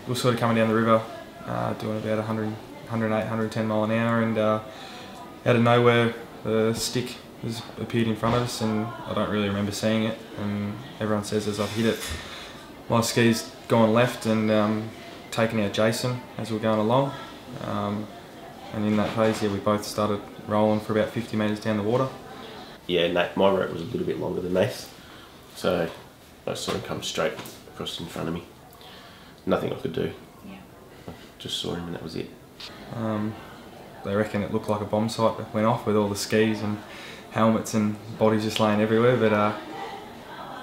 were sort of coming down the river, doing about 100, 108, 110 mile an hour, and out of nowhere the stick appeared in front of us, and I don't really remember seeing it, and everyone says as I've hit it, my ski's gone left and taken out Jason as we were going along, and in that phase, yeah, we both started rolling for about 50 metres down the water. Yeah, my rope was a little bit longer than Nate's, so I sort of come straight across in front of me. Nothing I could do. Yeah. I just saw him and that was it. They reckon it looked like a bomb site that went off with all the skis and helmets and bodies just laying everywhere, but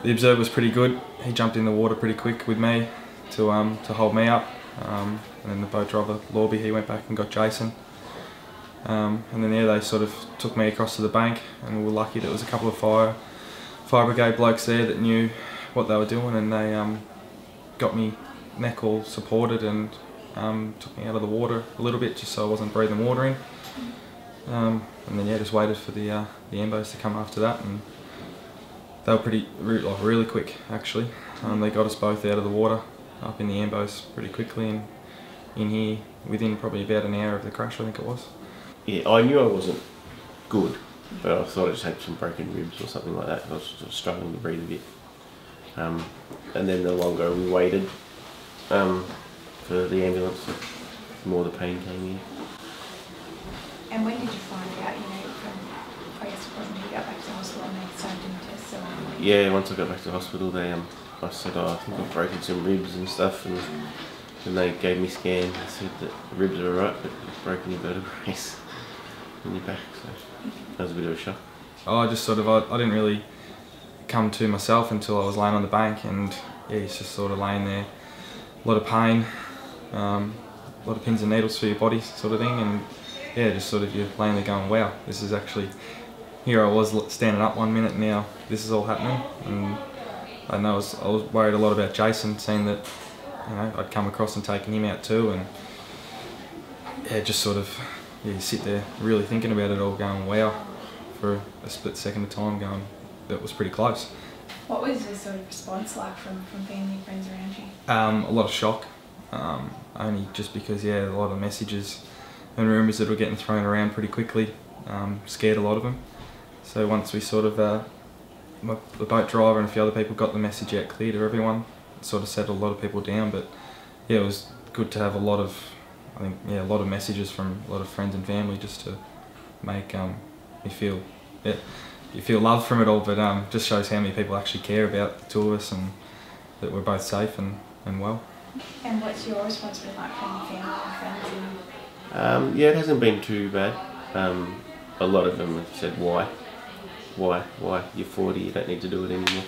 the observer was pretty good. He jumped in the water pretty quick with me to hold me up, and then the boat driver, Lorby, he went back and got Jason. And then yeah, they sort of took me across to the bank, and we were lucky that there was a couple of fire brigade blokes there that knew what they were doing, and they got me neck all supported and took me out of the water a little bit just so I wasn't breathing water in. And then yeah, just waited for the ambos to come after that, and they were really quick actually. They got us both out of the water, up in the ambos pretty quickly, and in here within probably about an hour of the crash, I think it was. Yeah, I knew I wasn't good, but I thought I just had some broken ribs or something like that. I was sort of struggling to breathe a bit. And then the longer we waited for the ambulance, the more the pain came in. And when did you find out, I guess it wasn't until you got back to the hospital and they started doing tests? Yeah, once I got back to the hospital, they I said, I think I've broken some ribs and stuff, and they gave me a scan. They said that the ribs are alright, but you've broken your vertebrae in your back, so that was a bit of a shock. I didn't really come to myself until I was laying on the bank, and yeah, he's just sort of laying there, a lot of pain, a lot of pins and needles through your body sort of thing, and yeah, just sort of you're laying there going, wow, this is actually, here I was standing up 1 minute, now this is all happening. And I know I was worried a lot about Jason, seeing that I'd come across and taken him out too, and yeah, just sort of, yeah, you sit there really thinking about it all, going wow, for a split second of time, going, that was pretty close. What was the sort of response like from family and friends around you? A lot of shock, only just because, yeah, a lot of messages and rumours that were getting thrown around pretty quickly scared a lot of them. So once we sort of, the boat driver and a few other people got the message out clear to everyone, it sort of settled a lot of people down. But yeah, it was good to have a lot of messages from a lot of friends and family just to make me feel, yeah, you feel love from it all, but just shows how many people actually care about the two of us and that we're both safe and well. And what's your response been like from your family and friends? Yeah, it hasn't been too bad. A lot of them have said, why? You're 40, you don't need to do it anymore.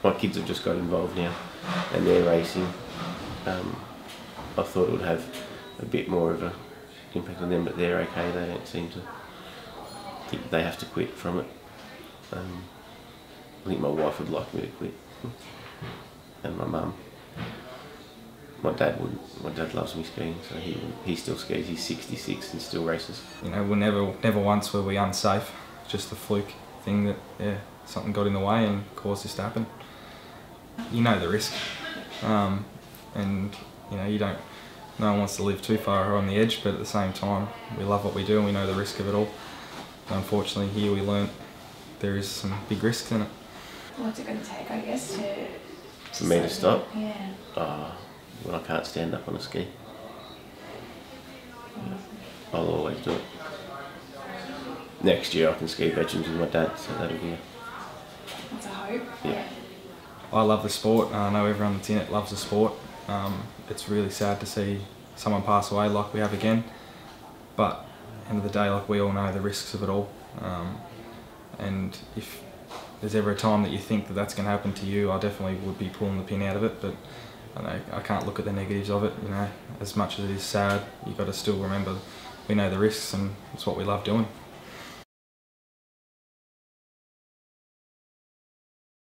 My kids have just got involved now and they're racing. I thought it would have a bit more of an impact on them, but they're okay. They don't seem to think they have to quit from it. I think my wife would like me to quit, and my mum. My dad wouldn't. My dad loves me skiing, so he still skis. He's 66 and still races. We're never once were we unsafe. Just a fluke thing that, yeah, something got in the way and caused this to happen. You know the risk, and no one wants to live too far on the edge, but at the same time, we love what we do and we know the risk of it all. Unfortunately, here we learnt there is some big risks in it. What's it going to take, I guess, for me to stop? Yeah. When I can't stand up on a ski. I'll always do it. Next year I can ski veterans with my dad, so that'll be it. That's a hope. Yeah. I love the sport. I know everyone that's in it loves the sport. It's really sad to see someone pass away like we have again, but at the end of the day, like, we all know the risks of it all. And if there's ever a time that you think that that's going to happen to you, I definitely would be pulling the pin out of it. But I can't look at the negatives of it. As much as it is sad, you've got to still remember we know the risks and it's what we love doing.